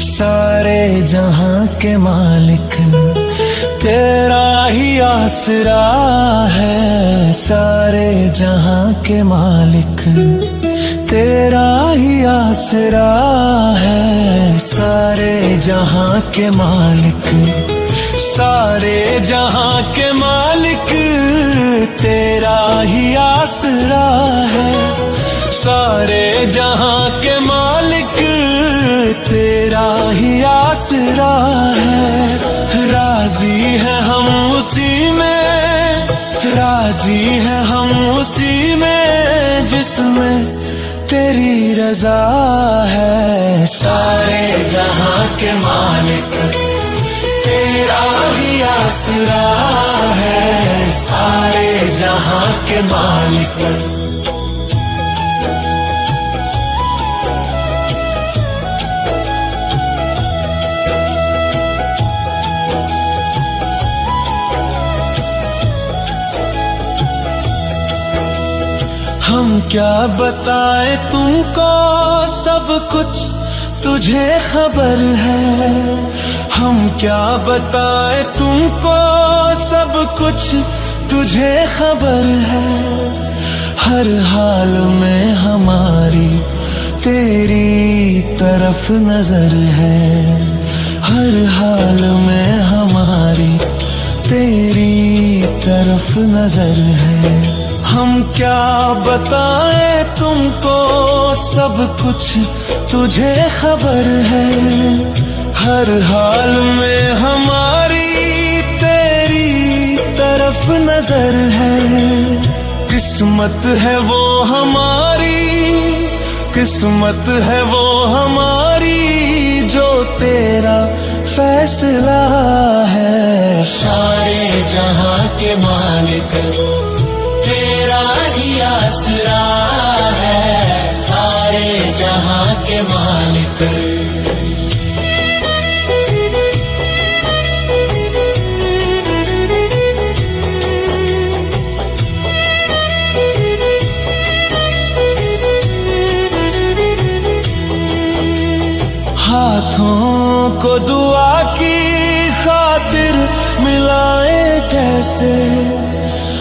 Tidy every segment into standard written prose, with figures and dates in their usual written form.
सारे जहां के मालिक तेरा ही आसरा है, सारे जहां के मालिक तेरा ही आसरा है, सारे जहां के मालिक, सारे जहां के मालिक तेरा ही आसरा है, सारे जहां के मालिक तेरा ही आसरा है। राजी है हम उसी में, राजी है हम उसी में जिसमें तेरी रजा है। सारे जहां के मालिक तेरा ही आसरा है, सारे जहां के मालिक। हम क्या बताए तुमको, सब कुछ तुझे खबर है। हम क्या बताए तुमको, सब कुछ तुझे खबर है। हर हाल में हमारी तेरी तरफ नजर है, हर हाल में हमारी तेरी तरफ नजर है। हम क्या बताए तुमको, सब कुछ तुझे खबर है। हर हाल में हमारी तेरी तरफ नजर है। किस्मत है वो हमारी, किस्मत है वो हमारी जो तेरा फैसला है। सारे जहां के मालिक तेरा ही आसरा है, सारे जहां के मालिक। हाथों को दुआ की खातिर मिलाए कैसे,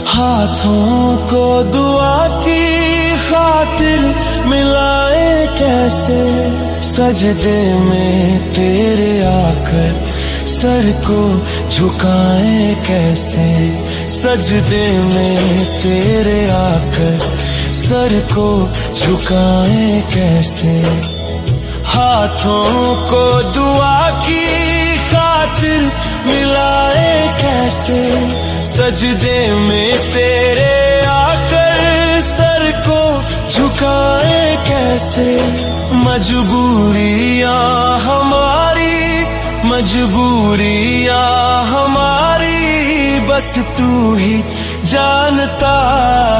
हाथों को दुआ की खातिर मिलाए कैसे। सजदे में तेरे आकर सर को झुकाए कैसे, सजदे में तेरे आकर सर को झुकाए कैसे। हाथों को दुआ की खातिर मिलाए कैसे, सजदे में तेरे आकर सर को झुकाए कैसे। मजबूरियां हमारी, मजबूरियां हमारी बस तू ही जानता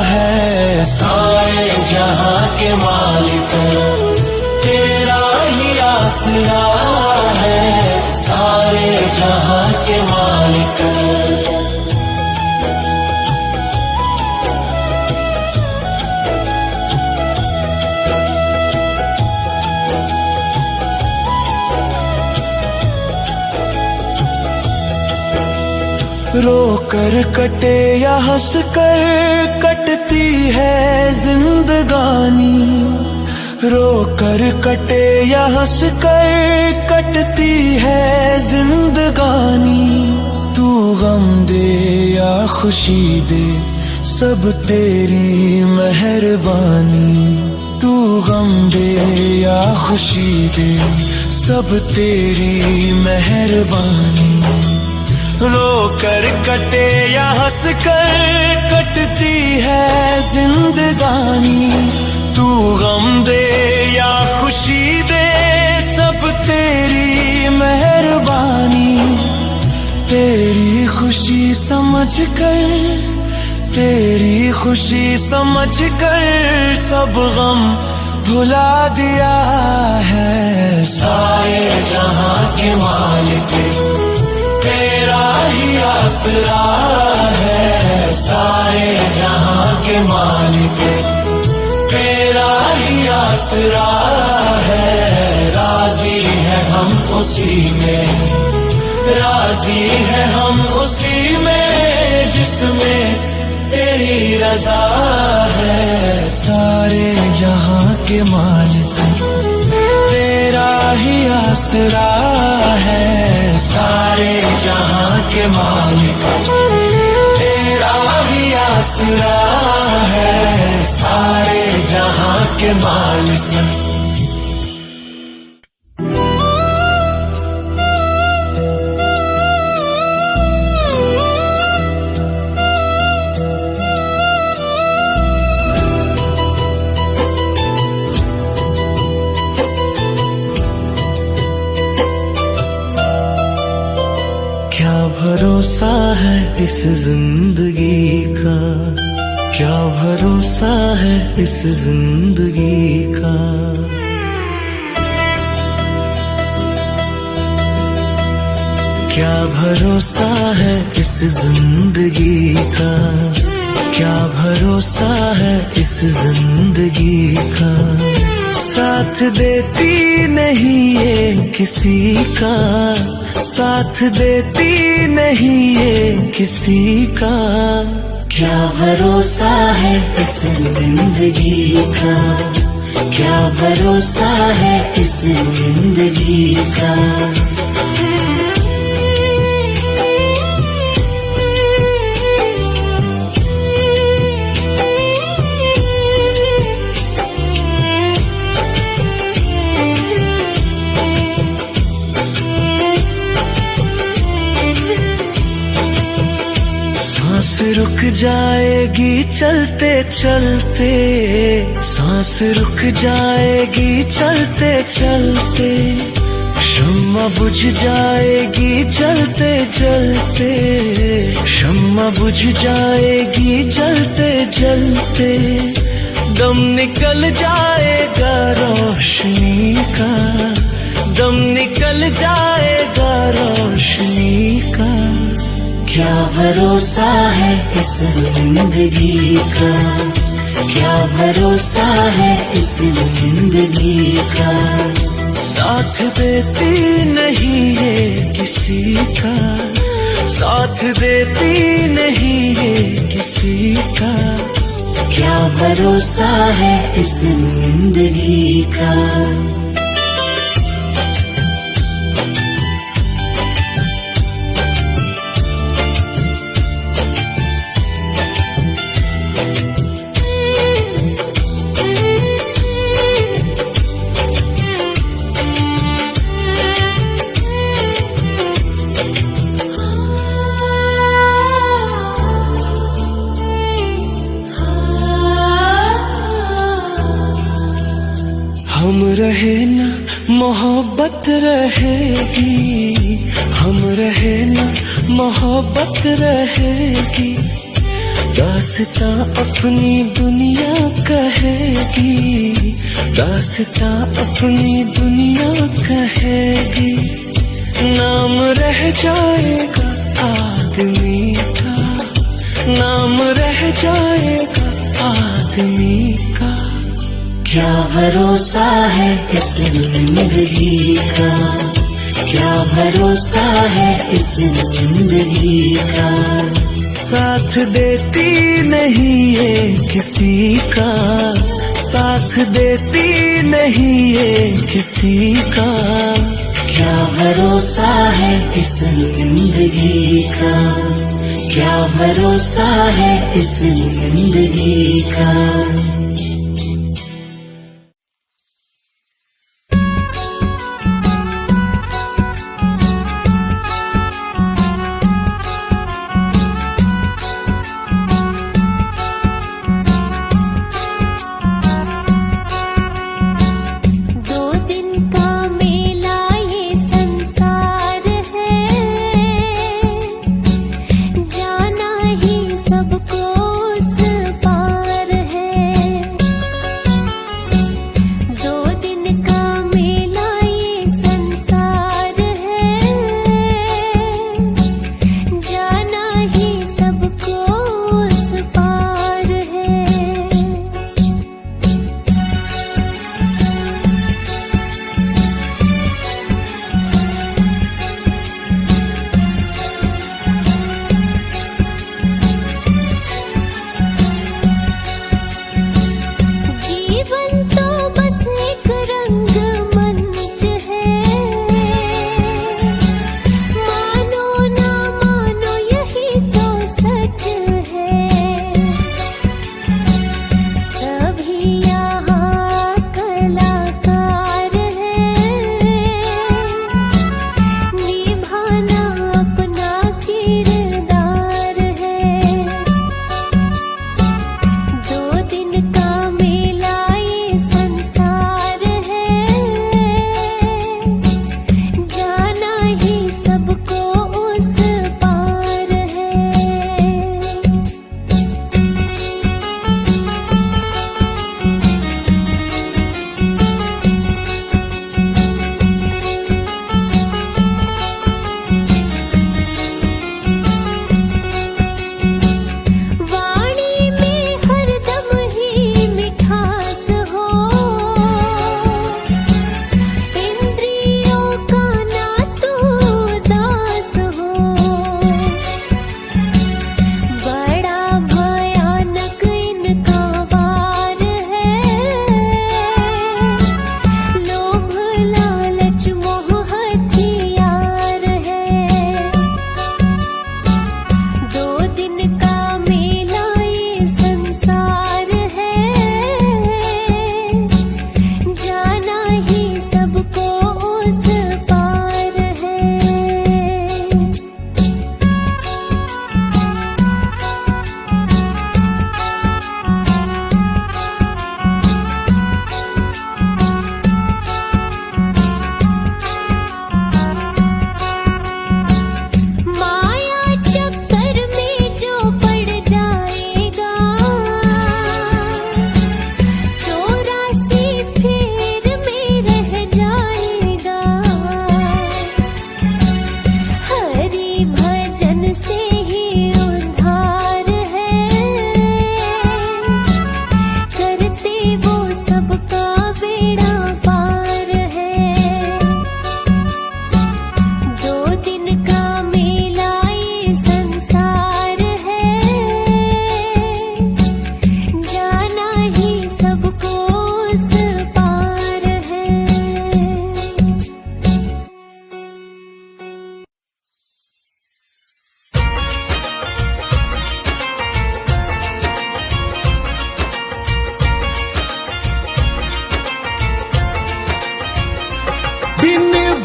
है। सारे जहां के मालिक तेरा ही आसरा है, सारे जहां के मालिक। रोकर कटे या हंस कर कटती है जिंदगानी, रोकर कटे या हंस कर कटती है जिंदगानी। तू गम दे या खुशी दे सब तेरी मेहरबानी, तू गम दे या खुशी दे सब तेरी मेहरबानी। रोकर कटे या हंस कर कटती है जिंदगानी, तू गम दे या खुशी दे सब तेरी मेहरबानी। तेरी खुशी समझ कर, तेरी खुशी समझ कर सब गम भुला दिया है। सारे जहां के मालिक तेरा ही आसरा है। सारे जहां के मालिक तेरा ही आसरा है। राजी है हम उसी में, राजी है हम उसी में जिसमें तेरी रजा है। सारे जहां के मालिक तेरा ही आसरा है। सारे जहां के मालिक तेरा ही आसरा है। सारे जहां के मालिक। भरोसा है इस जिंदगी का, क्या भरोसा है इस जिंदगी का। क्या भरोसा है इस जिंदगी का, क्या भरोसा है इस जिंदगी का। साथ देती नहीं ये किसी का, साथ देती नहीं ये किसी का। क्या भरोसा है इस जिंदगी का, क्या भरोसा है इस जिंदगी का। सांस रुक जाएगी चलते चलते, सांस रुक जाएगी चलते चलते। शम्मा बुझ जाएगी जलते जलते, शम्मा बुझ जाएगी जलते जलते। दम निकल जाएगा रोशनी का, दम निकल जाएगा रोशनी का। क्या भरोसा है इस जिंदगी का, क्या भरोसा है इस जिंदगी का। साथ देती नहीं है किसी का, साथ देती नहीं है किसी का। क्या भरोसा है इस जिंदगी का। हम रहे ना मोहब्बत रहेगी, हम रहे ना मोहब्बत रहेगी। दास्तां अपनी दुनिया कहेगी, दास्तां अपनी दुनिया कहेगी। नाम रह जाएगा आदमी का, नाम रह जाएगा आदमी का। क्या भरोसा है इस जिंदगी का, क्या भरोसा है इस जिंदगी का। साथ देती नहीं ये किसी का, साथ देती नहीं ये किसी का। क्या भरोसा है इस जिंदगी का, क्या भरोसा है इस जिंदगी का। जाना ही सबको उस पार है।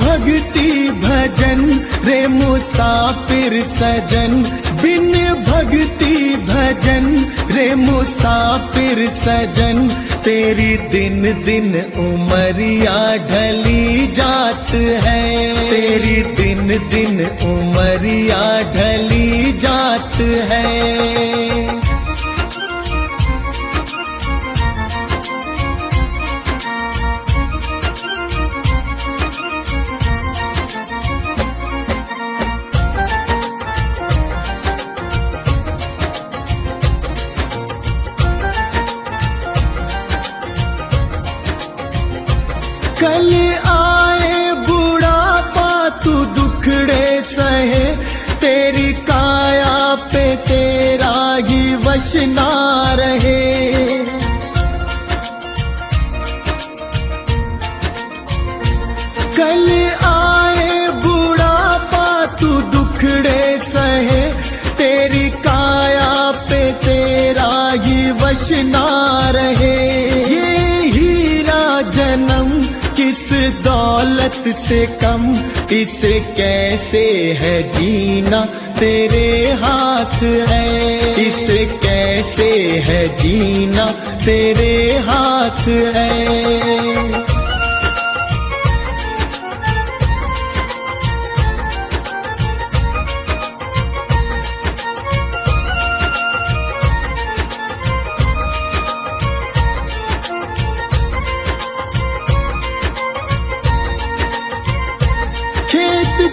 भक्ति भजन रे मुसाफिर सजन, बिन भक्ति भजन रे मुसाफिर सजन, तेरी दिन दिन उमरिया ढली जात है, तेरी दिन दिन उमरिया ढली जात है। कल आए बुढ़ापा तू दुखड़े सहे, तेरी काया पे तेरा ही वश ना रहे। कल आए बुढ़ापा तू दुखड़े सहे, तेरी काया पे तेरा ही वश ना रहे। ये हीरा जन्म किस दौलत से कम, इसे कैसे है जीना तेरे हाथ है, इसे कैसे है जीना तेरे हाथ है।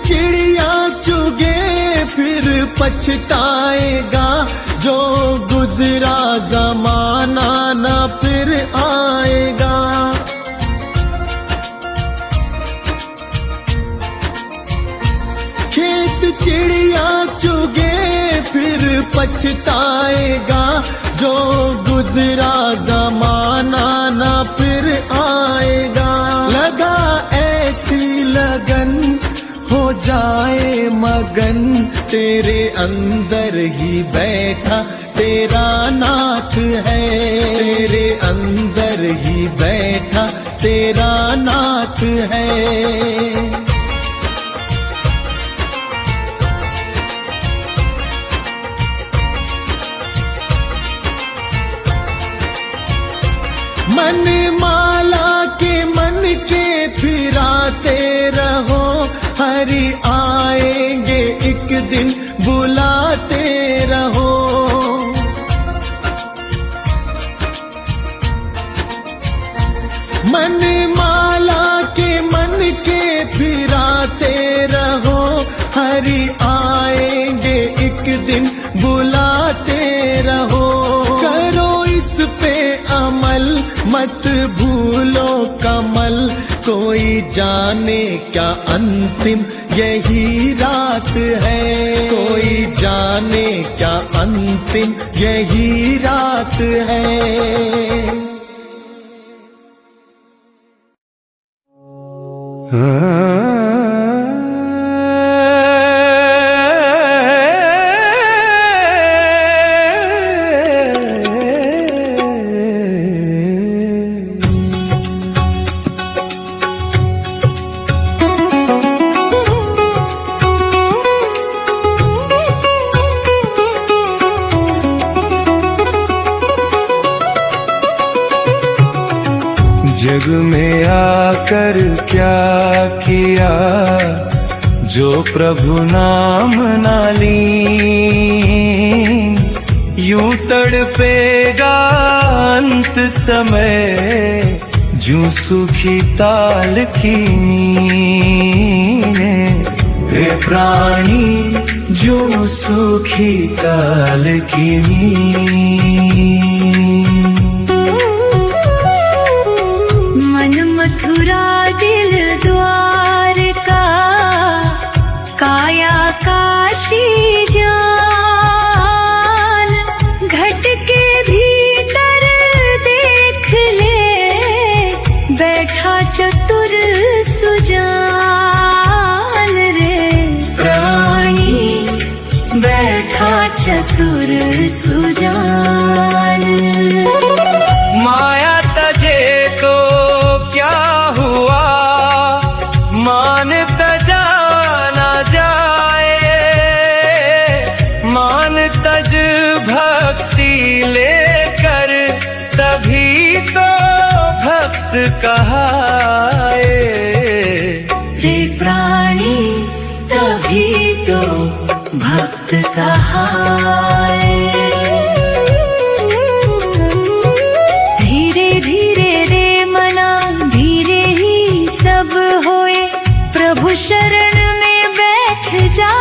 चिड़िया चुगे फिर पछताएगा, जो गुजरा जमाना न फिर आएगा। खेत चिड़िया चुगे फिर पछताएगा, जो गुजरा जमाना न फिर आएगा। लगा ऐसी लगन हो जाए मगन, तेरे अंदर ही बैठा तेरा नाथ है, तेरे अंदर ही बैठा तेरा नाथ है। मन माला के मन के फिराते रहो, हरि आएंगे एक दिन बुलाते रहो। मन माला के मन के फिराते रहो, हरि आएंगे एक दिन बुलाते रहो। करो इस पे अमल मत भूलो कमल, कोई जाने क्या अंतिम यही रात है, कोई जाने क्या अंतिम यही रात है। जग में आकर क्या किया जो प्रभु नाम ना लीन, यूं तड़पेगा अंत समय जूं सूखी ताल की नींद। हे प्राणी जो सूखी ताल की नींद। मथुरा दिल द्वारका, काया काशी जान, घट के भीतर देख ले, बैठा चतुर सुजान रे। प्राणी बैठा चतुर सुजान। माया तजे तो क्या हुआ, माया मान तजा ना जाए, मान तज भक्ति लेकर, तभी तो भक्त कहाए। रे प्राणी तभी तो भक्त कहाए। धीरे धीरे रे मना, धीरे ही सब होए, प्रभु शरण में बैठ जा,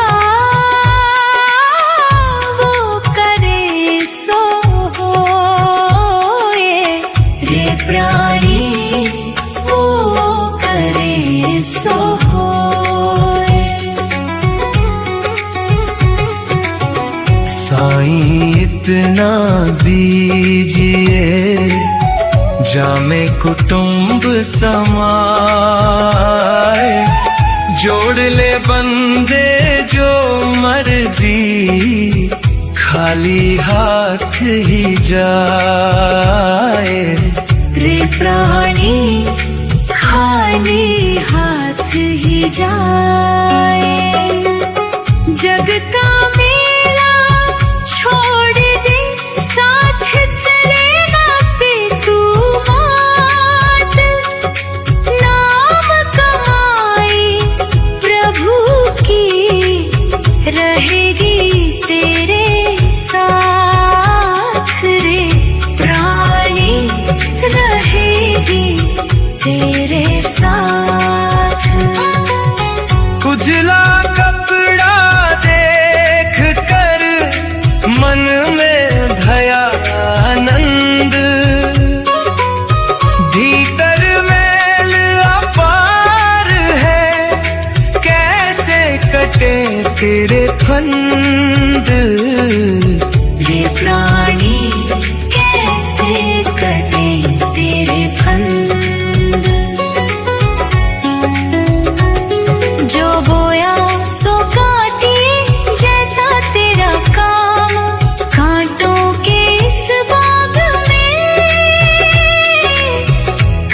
वो करे सो होए। रे प्राणी वो करे सो होए। साईं इतना दीजिए, जामे कुटुंब समाए, जोड़ ले बंदे जो मर्जी, खाली हाथ ही जाए। रे प्राणी खाली हाथ ही जाए। जग का मेला छोड़ दे, साथ चलेगा पे तू मात। नाम कमाई प्रभु की, रहेगी तेरे साथ। रे प्राणी रहेगी तेरे साथ। उजला कपड़ा देख कर मन में भया आनंद, भीतर मैल अपार है, कैसे कटे तेरे फंद। रे प्राणी कैसे कटे तेरे फंद। जो बोया सो काटे, जैसा तेरा काम, कांटों के इस बाग में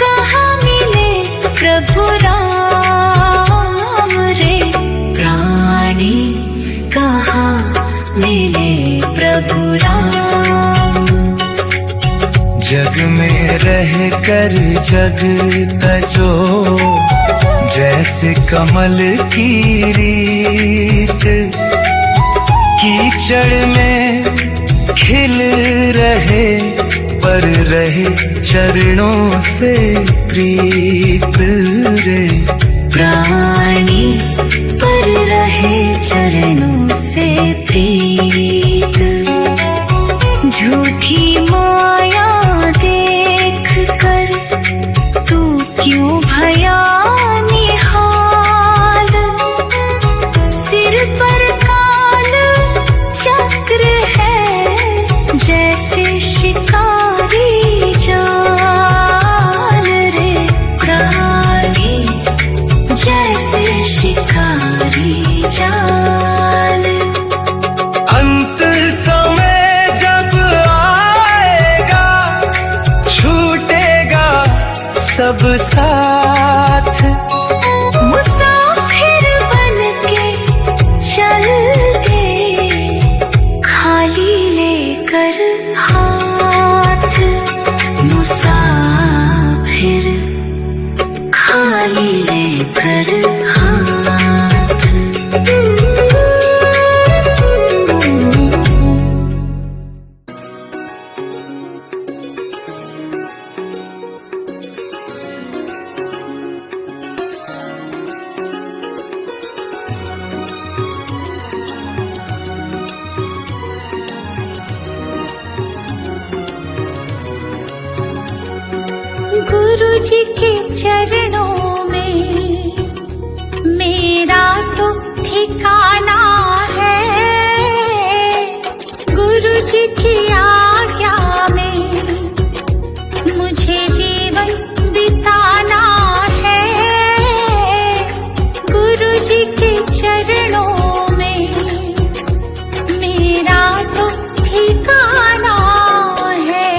कहाँ मिले प्रभु राम। रे प्राणी कहाँ मिले प्रभु राम। जग में रह कर जग तजो, जैसे कमल की रीत, कीचड़ में खिल रहे, पर रहे चरणों से प्रीत। रे प्राणी पर रहे चरणों से प्रीत। झूठी माया देख कर तू क्यों भया निहाल। सिर पर काल चक्र है, जैसे शिकारी जाल। रे प्राणी जैसे शिकारी जाल। अंत समय जब आएगा, छूटेगा सब साथ, मुसाफिर बन के चल दे, खाली लेकर हाथ। मुसाफिर खाली लेकर हाथ। गुरु जी के चरणों में मेरा तो ठिकाना है। गुरु जी की आज्ञा में मुझे जीवन बिताना है। गुरु जी के चरणों में मेरा तो ठिकाना है।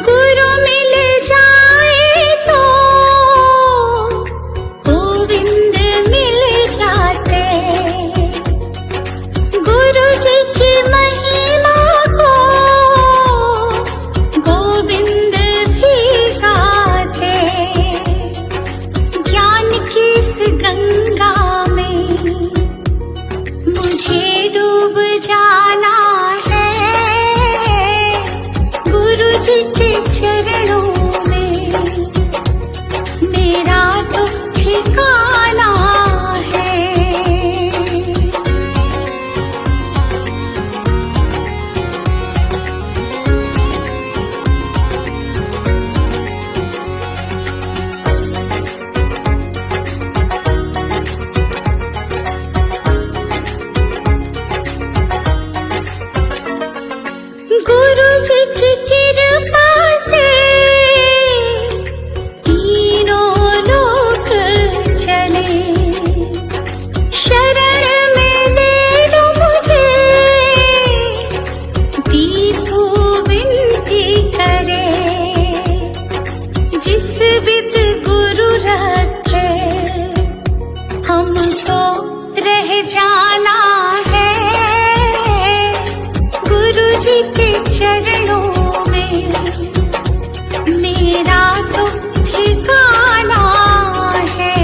गुरु मिल जाए तो गोविंद मिल जाते। गुरु जी की महिमा को गोविंद भी गाते। ज्ञान की इस गंगा में मुझे डूब जाना है। गुरु जी के चरणों में मेरा तो ठिकाना है। गुरु जी की कृपा से तीनों लोक चले। शरण में ले लो मुझे, दीपू विनती करे। जिस विद गुरु रखे हमको रह जाना है। गुरु जी के चरणों में मेरा तो ठिकाना है।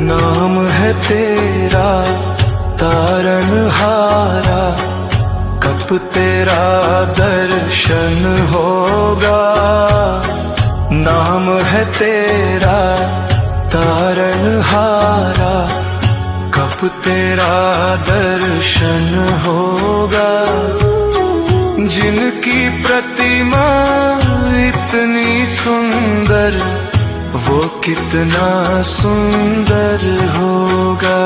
नाम है तेरा तारनहारा, कब तेरा दर्शन होगा। नाम है तेरा तारनहारा, कब तेरा दर्शन होगा। जिनकी प्रतिमा इतनी सुंदर, वो कितना सुंदर होगा।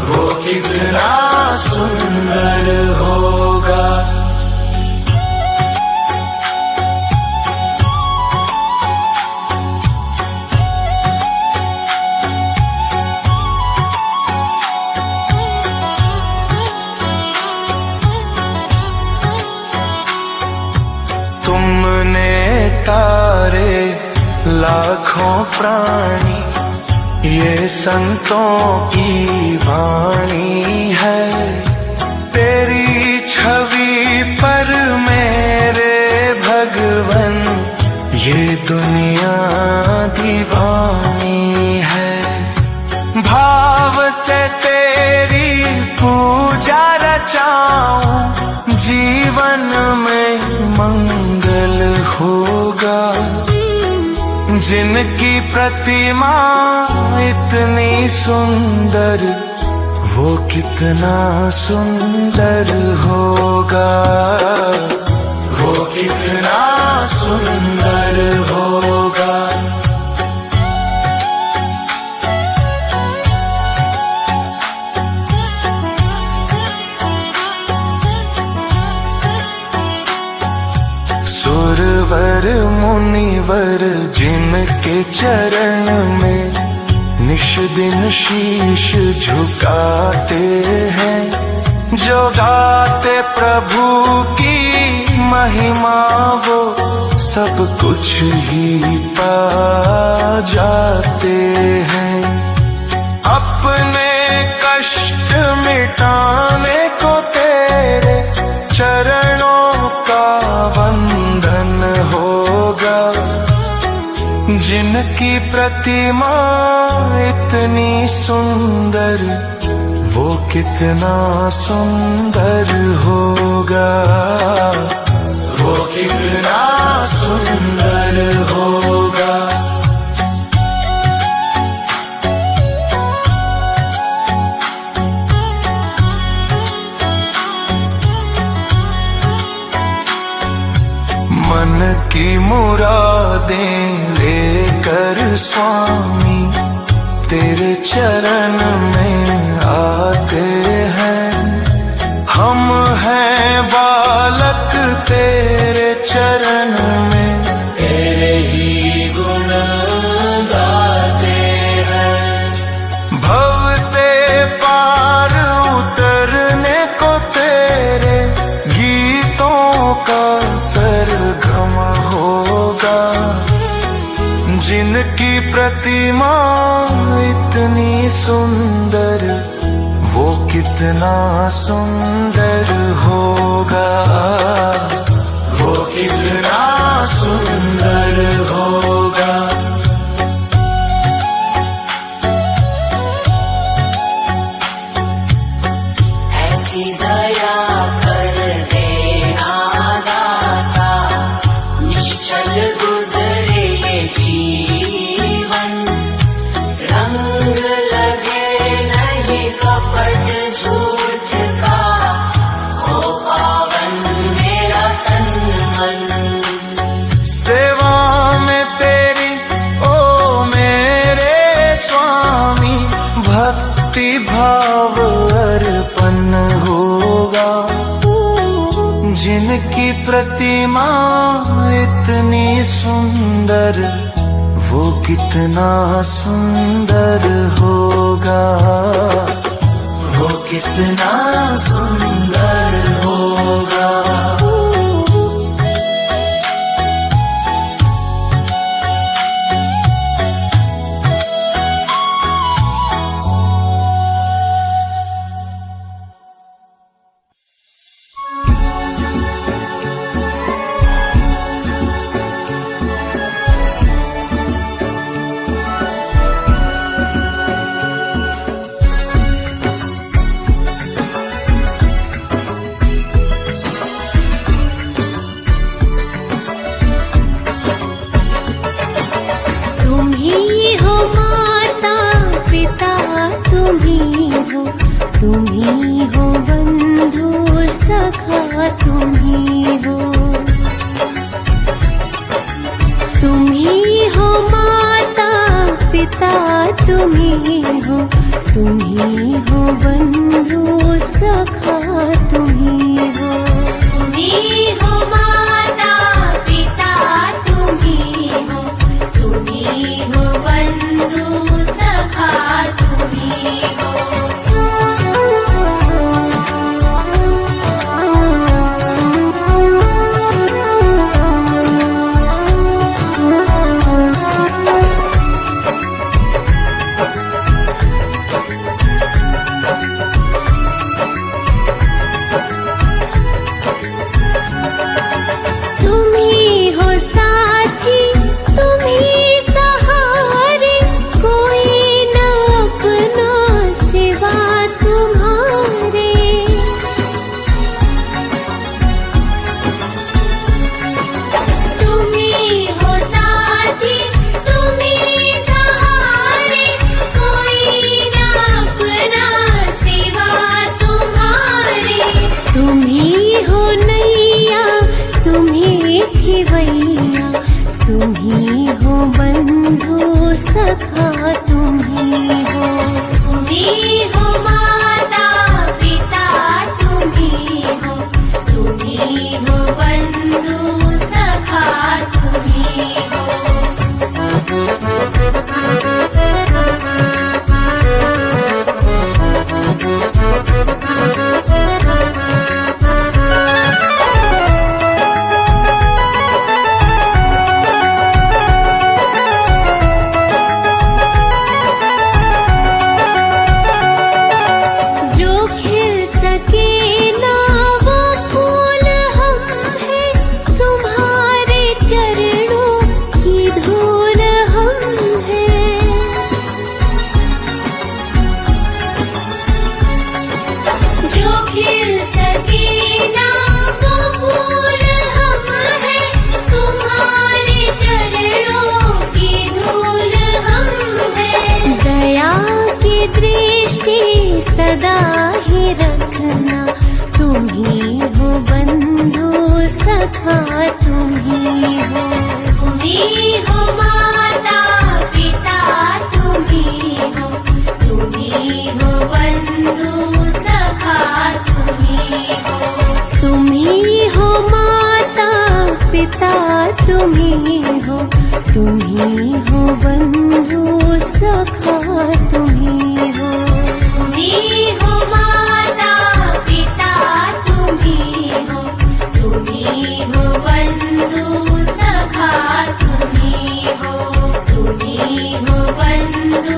वो कितना सुंदर होगा। तुमने तारे लाखों प्राणी, ये संतों की वाणी है। तेरी छवि पर मेरे भगवन, ये दुनिया दीवानी है। भाव से तेरी पूजा रचाऊं, जीवन में मंगल होगा। जिनकी प्रतिमा इतनी सुंदर, वो कितना सुंदर होगा। वो कितना सुंदर होगा। सुरवर मुनिवर जिनके चरण में निश दिन शीश झुकाते हैं, जो गाते प्रभु की महिमा वो सब कुछ ही पा जाते हैं। अपने कष्ट मिटाने को तेरे चरणों का वंदन होगा। जिनकी प्रतिमा इतनी सुंदर, वो कितना सुंदर होगा। वो कितना सुंदर होगा। मन की मुरादें लेकर स्वामी तेरे चरण में आते हैं। हम हैं बालक तेरे चरण में, तेरे ही गुण गाते हैं। भव से पार उतरने को तेरे गीतों का सरगम होगा। जिनकी प्रतिमा इतनी सुंदर, वो कितना सुंदर होगा। वो कितना सुंदर होगा। ऐसी दया कर देना दाता, निश्चल गुजरे ये जीवन। रंग लगे नहीं कपट झूठ का, हो पावन मेरा तन मन। सेवा में तेरी ओ मेरे स्वामी, भक्ति भाव अर्पण होगा। जिनकी प्रतिमा इतनी सुंदर, वो कितना सुंदर होगा। वो कितना सुंदर होगा। तुम्ही हो बंधु सखा, तुम्ही हो। तुम्ही हो माता पिता, तुम्ही हो। तुम्ही हो बंधु सखा, तुम्ही हो। तुम्ही हो माता पिता, तुम्ही हो। तुम्ही हो बंधु सखा, तुम्ही हो। तुम्ही हो बंधु सखा, तुम्ही हो। तुम्ही हो माता पिता, तुम्ही हो। तुम्ही हो बंधु सखा, तुम्ही हो। सदा ही रखना। तुम ही हो बंधु सखा, तुम ही हो। तुम ही हो माता पिता, तुम ही हो। तुम ही हो बंधु सखा, तुम ही हो। तुम ही हो माता पिता, तुम ही हो। तुम ही हो बंधु सखा, तुम ही हो। तुम ही हो माता पिता, तुम ही हो। तुम ही हो बंधु सखा, तुम ही हो। तुम ही हो बंधु